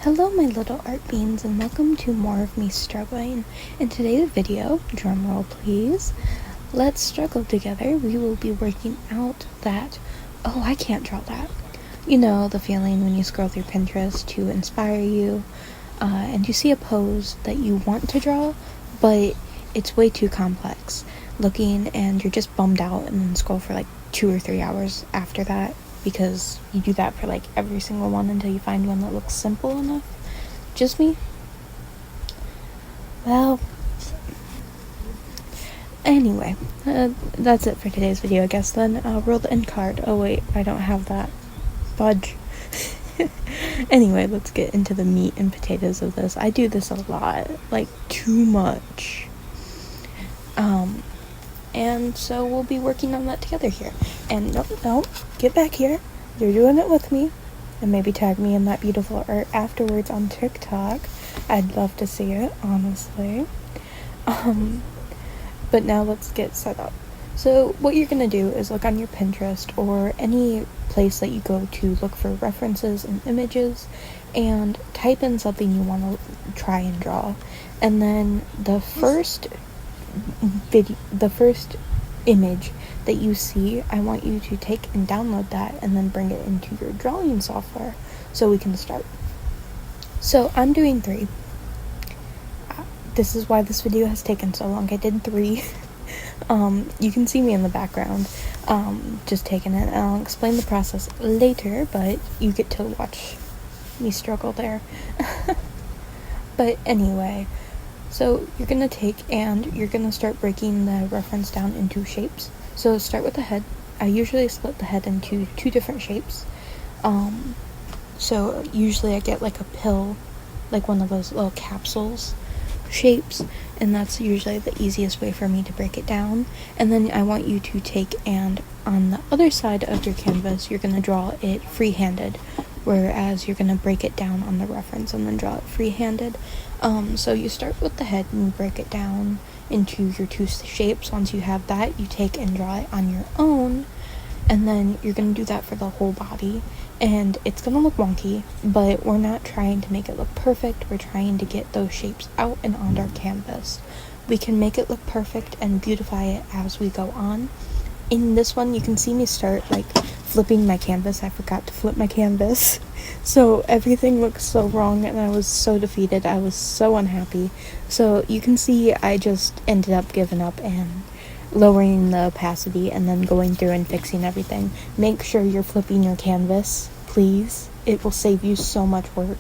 Hello my little art beans and welcome to more of me struggling. In today's video, drumroll please, let's struggle together. We will be working out that, oh I can't draw that. You know the feeling when you scroll through Pinterest to inspire you and you see a pose that you want to draw but it's way too complex looking and you're just bummed out and then scroll for like 2 or 3 hours after that. Because you do that for like every single one until you find one that looks simple enough. Just me? Well, anyway, that's it for today's video, I guess then. Roll the end card. Oh wait, I don't have that. Fudge. Anyway, let's get into the meat and potatoes of this. I do this a lot, like too much. And so we'll be working on that together here. And no, get back here. You're doing it with me. And maybe tag me in that beautiful art afterwards on TikTok. I'd love to see it, honestly. But now let's get set up. So what you're going to do is look on your Pinterest or any place that you go to look for references and images and type in something you want to try and draw. And then the first image that you see, I want you to take and download that and then bring it into your drawing software so we can start. So I'm doing 3. This is why this video has taken so long. I did 3. You can see me in the background just taking it, and I'll explain the process later, but you get to watch me struggle there. But anyway, so you're going to take and you're going to start breaking the reference down into shapes. So start with the head. I usually split the head into 2 different shapes. So usually I get like a pill, like one of those little capsules shapes, and that's usually the easiest way for me to break it down. And then I want you to take and on the other side of your canvas, you're going to draw it free-handed, whereas you're going to break it down on the reference and then draw it free-handed. So you start with the head and you break it down into your 2 shapes. Once you have that, you take and draw it on your own, and then you're going to do that for the whole body. And it's going to look wonky, but we're not trying to make it look perfect. We're trying to get those shapes out and on our canvas. We can make it look perfect and beautify it as we go on. In this one, you can see me start like flipping my canvas. I forgot to flip my canvas. So everything looks so wrong and I was so defeated. I was so unhappy. So you can see I just ended up giving up and lowering the opacity and then going through and fixing everything. Make sure you're flipping your canvas, please. It will save you so much work.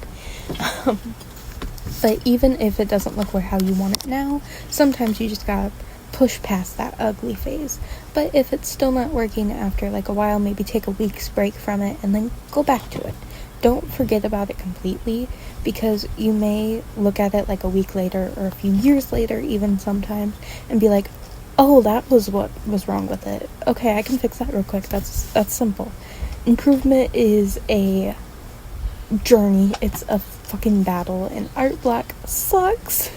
But even if it doesn't look how you want it now, sometimes you just gotta push past that ugly phase. But if it's still not working after like a while, maybe take a week's break from it and then go back to it. Don't forget about it completely, because you may look at it like a week later or a few years later even sometimes and be like, oh, that was what was wrong with it. Okay, I can fix that real quick. That's simple. Improvement is a journey. It's a fucking battle, and art block sucks.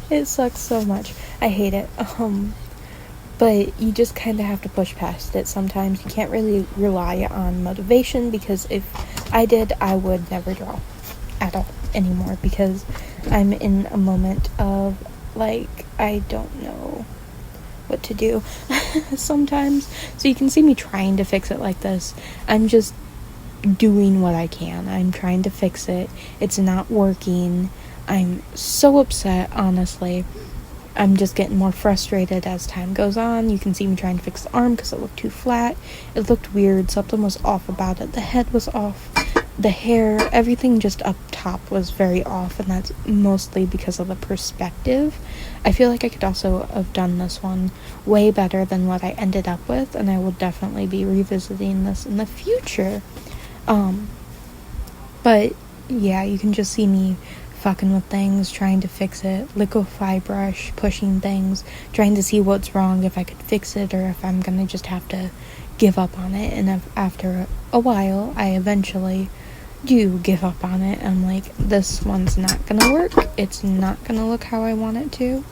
It sucks so much. I hate it. But you just kind of have to push past it sometimes. You can't really rely on motivation, because if I did, I would never draw at all anymore, because I'm in a moment of like, I don't know what to do sometimes. So you can see me trying to fix it like this. I'm just doing what I can. I'm trying to fix it. It's not working. I'm so upset, honestly. I'm just getting more frustrated as time goes on. You can see me trying to fix the arm because it looked too flat. It looked weird. Something was off about it. The head was off. The hair, everything just up top was very off, and that's mostly because of the perspective. I feel like I could also have done this one way better than what I ended up with, and I will definitely be revisiting this in the future. But yeah, you can just see me fucking with things, trying to fix it, liquify brush, pushing things, trying to see what's wrong, if I could fix it, or if I'm gonna just have to give up on it. And after a while, I eventually do give up on it. I'm like, this one's not gonna work. It's not gonna look how I want it to.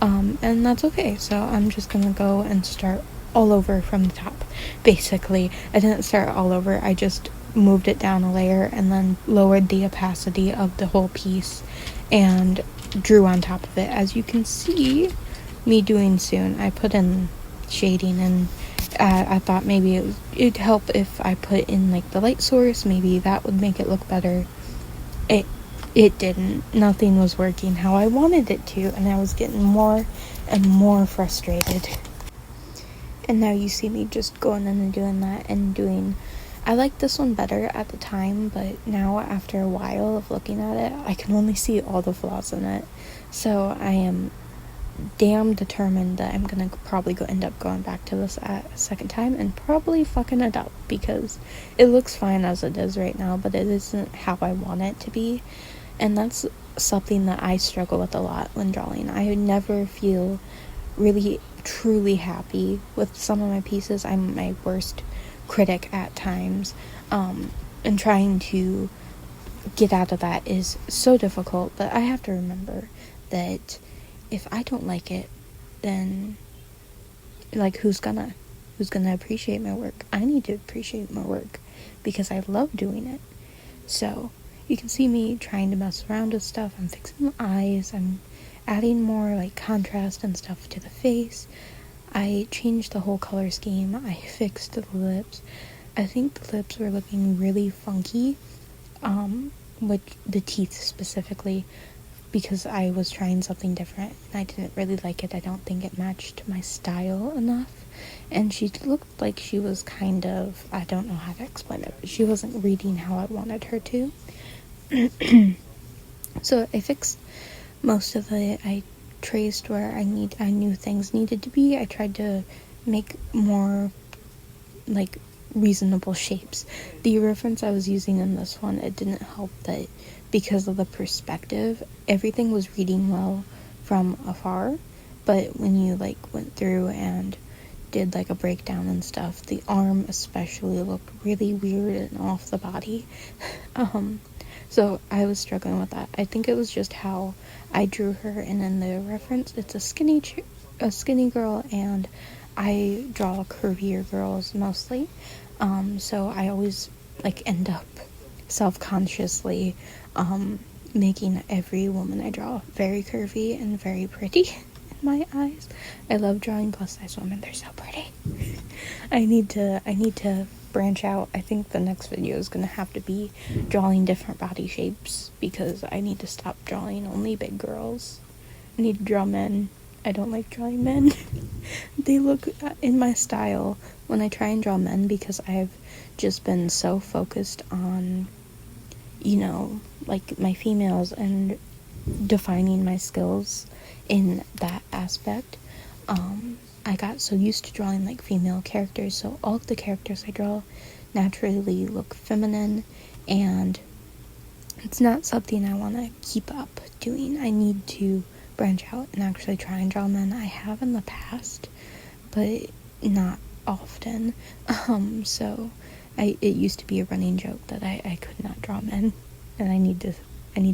And that's okay. So I'm just gonna go and start all over from the top. Basically, I didn't start all over. I just moved it down a layer and then lowered the opacity of the whole piece and drew on top of it. As you can see me doing soon, I put in shading, and I thought maybe it'd help if I put in like the light source. Maybe that would make it look better. It didn't. Nothing was working how I wanted it to, and I was getting more and more frustrated. And now you see me just going in and doing that and doing... I liked this one better at the time, but now after a while of looking at it, I can only see all the flaws in it. So I am damn determined that I'm gonna probably end up going back to this a second time and probably fucking it up, because it looks fine as it is right now, but it isn't how I want it to be. And that's something that I struggle with a lot when drawing. I never feel really truly happy with some of my pieces. I'm my worst critic at times, and trying to get out of that is so difficult. But I have to remember that if I don't like it, then like who's gonna appreciate my work? I need to appreciate my work because I love doing it. So you can see me trying to mess around with stuff. I'm fixing the eyes, I'm adding more like contrast and stuff to the face. I changed the whole color scheme. I fixed the lips. I think the lips were looking really funky, with the teeth specifically, because I was trying something different and I didn't really like it. I don't think it matched my style enough, and she looked like she was kind of, I don't know how to explain it, but she wasn't reading how I wanted her to. So I fixed most of it. I traced where I knew things needed to be. I tried to make more like reasonable shapes. The reference I was using in this one, it didn't help that because of the perspective, everything was reading well from afar, but when you like went through and did like a breakdown and stuff, the arm especially looked really weird and off the body. So I was struggling with that. I think it was just how I drew her, and in the reference, it's a skinny girl, and I draw curvier girls mostly. So I always like end up self-consciously making every woman I draw very curvy and very pretty in my eyes. I love drawing plus-size women. They're so pretty. I need to branch out. I think the next video is gonna have to be drawing different body shapes, because I need to stop drawing only big girls. I need to draw men. I don't like drawing men. They look in my style when I try and draw men, because I've just been so focused on, you know, like my females and defining my skills in that aspect. I got so used to drawing like female characters, so all of the characters I draw naturally look feminine, and it's not something I want to keep up doing. I need to branch out and actually try and draw men. I have in the past, but not often. So it used to be a running joke that I could not draw men, and I need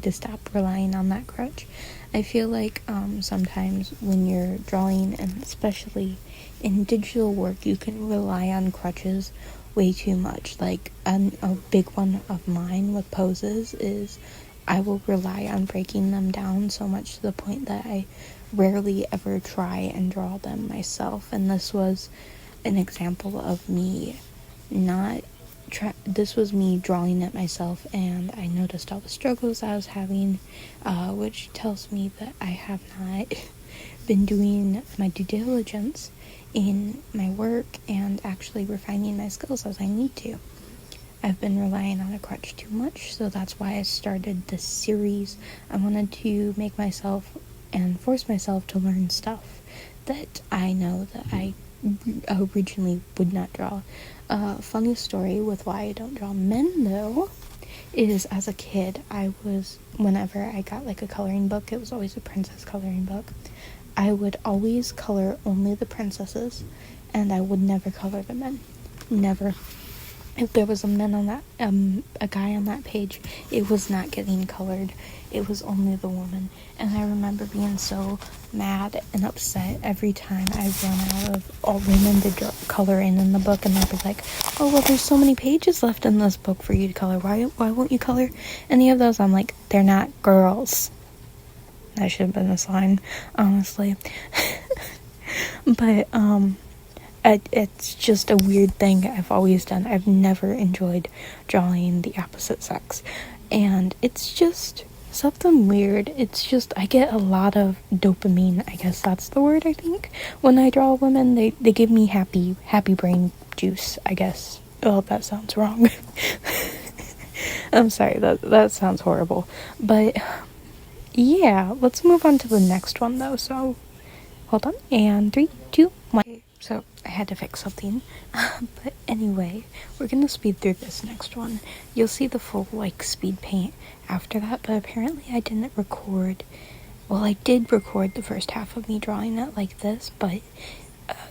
to stop relying on that crutch. I feel like sometimes when you're drawing, and especially in digital work, you can rely on crutches way too much. Like a big one of mine with poses is I will rely on breaking them down so much to the point that I rarely ever try and draw them myself. And this was an example of me this was me drawing it myself, and I noticed all the struggles I was having, which tells me that I have not been doing my due diligence in my work and actually refining my skills as I need to. I've been relying on a crutch too much, so that's why I started this series. I wanted to make myself and force myself to learn stuff that I know that I originally would not draw. Funny story with why I don't draw men, though, is as a kid, whenever I got like a coloring book, it was always a princess coloring book, I would always color only the princesses, and I would never color the men. Never. if there was a guy on that page, it was not getting colored. It was only the woman. And I remember being so mad and upset every time I run out of all women to color in the book, and they'd be like, oh, well, there's so many pages left in this book for you to color. Why won't you color any of those? I'm like, they're not girls. That should have been a sign, honestly. But, it's just a weird thing I've always done. I've never enjoyed drawing the opposite sex. And it's just something weird. It's just, I get a lot of dopamine, I guess that's the word, I think. When I draw women, they give me happy brain juice, I guess. Oh, that sounds wrong. I'm sorry, that sounds horrible. But, yeah, let's move on to the next one, though. So, hold on. And 3, 2, 1. So, I had to fix something. But anyway, we're gonna speed through this next one. You'll see the full, speed paint after that, but apparently I didn't record. Well, I did record the first half of me drawing it like this, but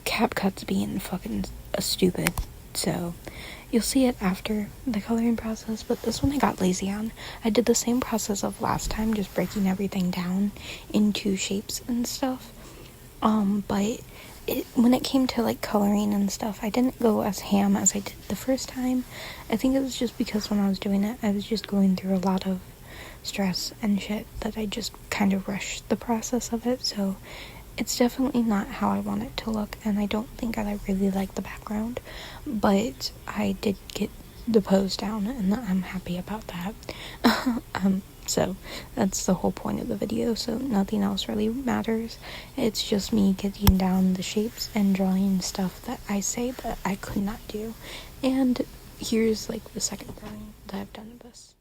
CapCut's being fucking stupid. So, you'll see it after the coloring process, but this one I got lazy on. I did the same process of last time, just breaking everything down into shapes and stuff. But when it came to coloring and stuff, I didn't go as ham as I did the first time. I think it was just because when I was doing it, I was just going through a lot of stress and shit that I just kind of rushed the process of it. So it's definitely not how I want it to look, and I don't think I really like the background, but I did get the pose down, and I'm happy about that. So that's the whole point of the video, so nothing else really matters. It's just me getting down the shapes and drawing stuff that I say that I could not do. And here's the second drawing that I've done of this.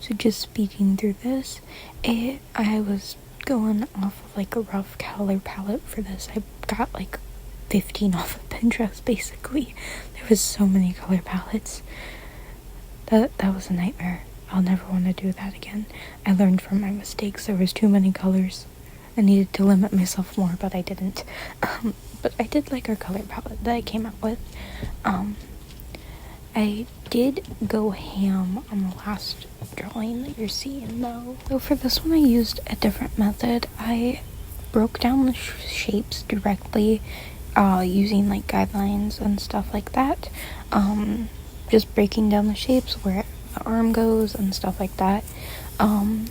So just speeding through this, I was going off of a rough color palette for this. I got 15 off of Pinterest, basically. There was so many color palettes. That was a nightmare. I'll never want to do that again. I learned from my mistakes. There was too many colors. I needed to limit myself more, but I didn't. But I did like our color palette that I came out with. I did go ham on the last drawing that you're seeing, though. So for this one, I used a different method. I broke down the shapes directly using guidelines and stuff like that. Just breaking down the shapes where the arm goes and stuff like that. And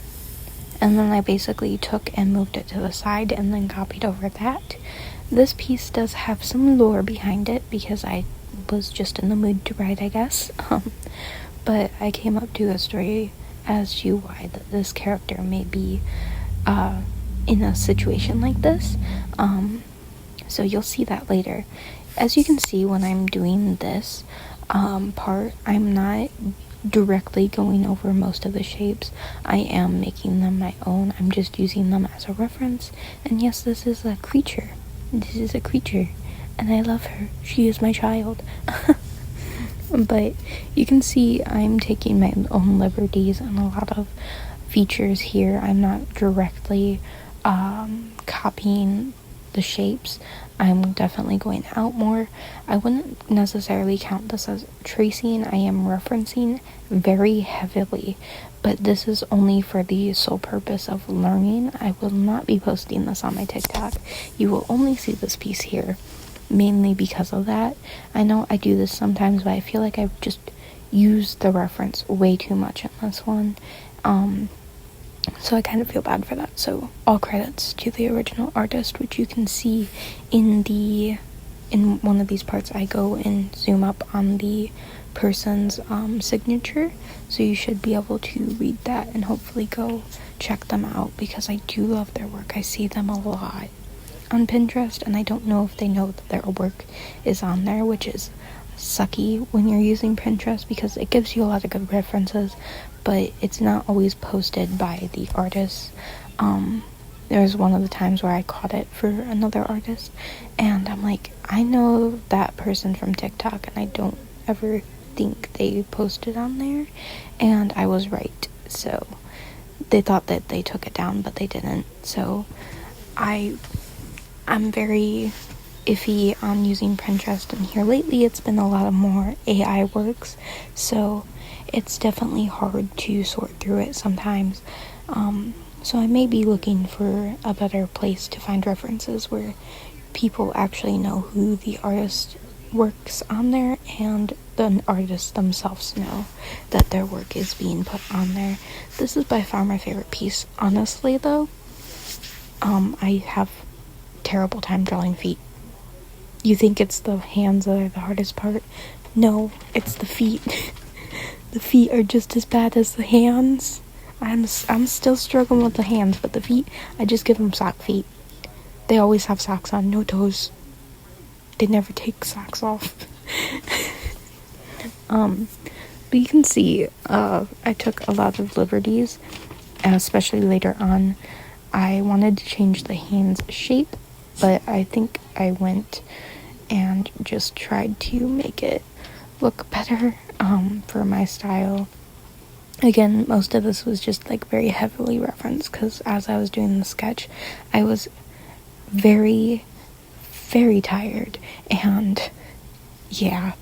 then I basically took and moved it to the side and then copied over that. This piece does have some lore behind it because I was just in the mood to write, I guess. But I came up to a story as to why this character may be in a situation like this. So you'll see that later. As you can see, when I'm doing this part, I'm not directly going over most of the shapes. I am making them my own. I'm just using them as a reference. And yes, this is a creature. This is a creature. And I love her. She is my child. But you can see I'm taking my own liberties and a lot of features here. I'm not directly copying the shapes. I'm definitely going out more. I wouldn't necessarily count this as tracing. I am referencing very heavily, but this is only for the sole purpose of learning. I will not be posting this on my TikTok. You will only see this piece here, mainly because of that. I know I do this sometimes, but I feel like I've just used the reference way too much in this one. So I kind of feel bad for that. So all credits to the original artist, which you can see in one of these parts. I go and zoom up on the person's signature, so you should be able to read that and hopefully go check them out, because I do love their work. I see them a lot on Pinterest, and I don't know if they know that their work is on there, which is sucky when you're using Pinterest because it gives you a lot of good references, but it's not always posted by the artist. There was one of the times where I caught it for another artist, and I'm like, I know that person from TikTok, and I don't ever think they posted on there, and I was right. So they thought that they took it down, but they didn't. So I'm very iffy on using Pinterest, and here lately it's been a lot of more AI works, so it's definitely hard to sort through it sometimes. So I may be looking for a better place to find references where people actually know who the artist works on there, and the artists themselves know that their work is being put on there. This is by far my favorite piece. Honestly, though, I have terrible time drawing feet. You think it's the hands that are the hardest part? No, it's the feet. The feet are just as bad as the hands. I'm still struggling with the hands, but the feet, I just give them sock feet. They always have socks on, no toes. They never take socks off. But you can see, I took a lot of liberties, especially later on. I wanted to change the hands shape, but I think I went and just tried to make it look better, for my style. Again, most of this was just like very heavily referenced, because as I was doing the sketch, I was very, very tired, and yeah,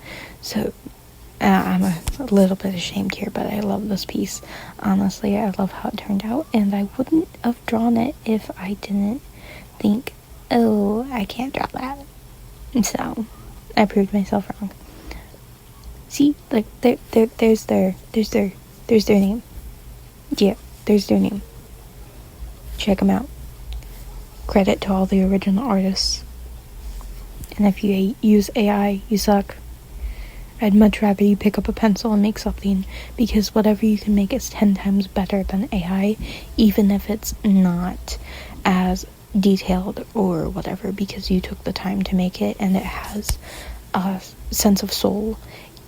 so I'm a little bit ashamed here, but I love this piece. Honestly, I love how it turned out, and I wouldn't have drawn it if I didn't think, oh, I can't draw that. And so I proved myself wrong. See, like there's their name. Yeah, there's their name. Check them out. Credit to all the original artists. And if you use AI, you suck. I'd much rather you pick up a pencil and make something, because whatever you can make is 10 times better than AI, even if it's not as detailed or whatever, because you took the time to make it and it has a sense of soul.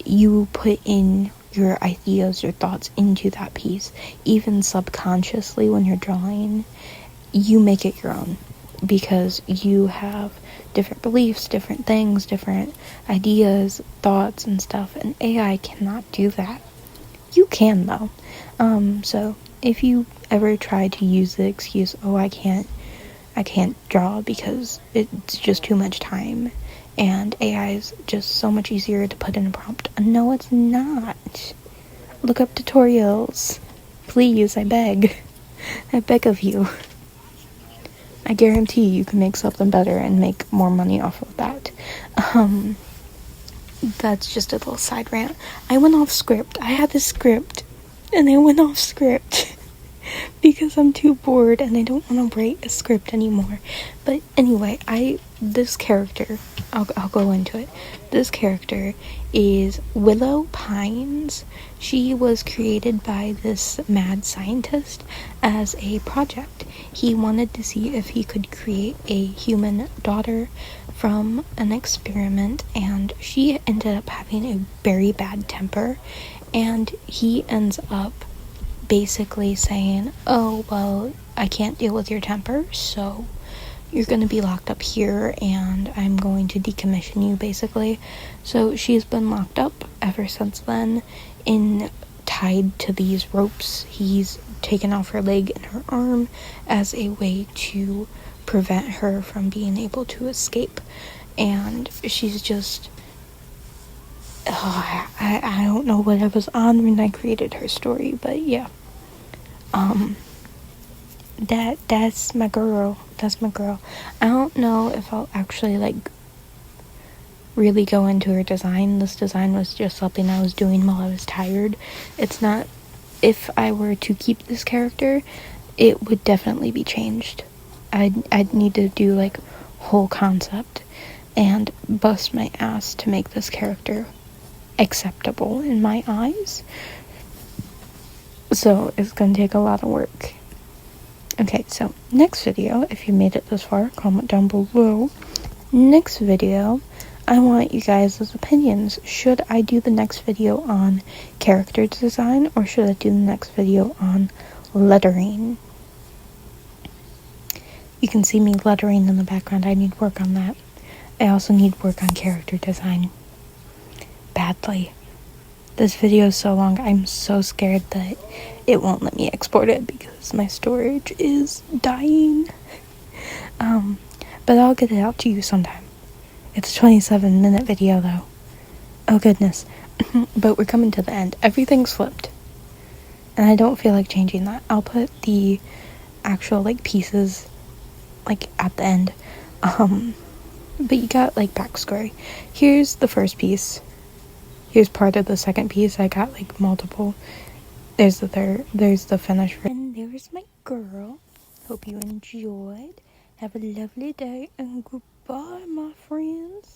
You put in your ideas, your thoughts into that piece, even subconsciously when you're drawing. You make it your own, because you have different beliefs, different things, different ideas, thoughts, and stuff, and AI cannot do that. You can, though. So if you ever try to use the excuse, oh, I can't draw because it's just too much time, and AI is just so much easier to put in a prompt. No, it's not. Look up tutorials. Please, I beg. I beg of you. I guarantee you can make something better and make more money off of that. That's just a little side rant. I went off script. I had this script, and I went off script because I'm too bored and I don't want to write a script anymore. But anyway, this character, I'll go into it. This character is Willow Pines. She was created by this mad scientist as a project. He wanted to see if he could create a human daughter from an experiment, and she ended up having a very bad temper, and he ends up basically saying, oh, well, I can't deal with your temper, so you're going to be locked up here, and I'm going to decommission you, basically. So she's been locked up ever since then, tied to these ropes. He's taken off her leg and her arm as a way to prevent her from being able to escape. And she's just... I don't know what I was on when I created her story, but yeah. That's my girl. That's my girl. I don't know if I'll actually, really go into her design. This design was just something I was doing while I was tired. It's not... If I were to keep this character, it would definitely be changed. I'd need to do, whole concept and bust my ass to make this character acceptable in my eyes. So it's gonna take a lot of work. Okay, so next video, if you made it this far, comment down below. Next video, I want you guys' opinions. Should I do the next video on character design, or should I do the next video on lettering? You can see me lettering in the background. I need work on that. I also need work on character design. Badly. This video is so long, I'm so scared that it won't let me export it because my storage is dying. But I'll get it out to you sometime. It's a 27-minute video though. Oh goodness. But we're coming to the end. Everything's flipped. And I don't feel like changing that. I'll put the actual like pieces like at the end. But you got like backstory. Here's the first piece. Here's part of the second piece. I got like multiple. There's the third. There's the finished. And there's my girl. Hope you enjoyed. Have a lovely day and goodbye, my friends.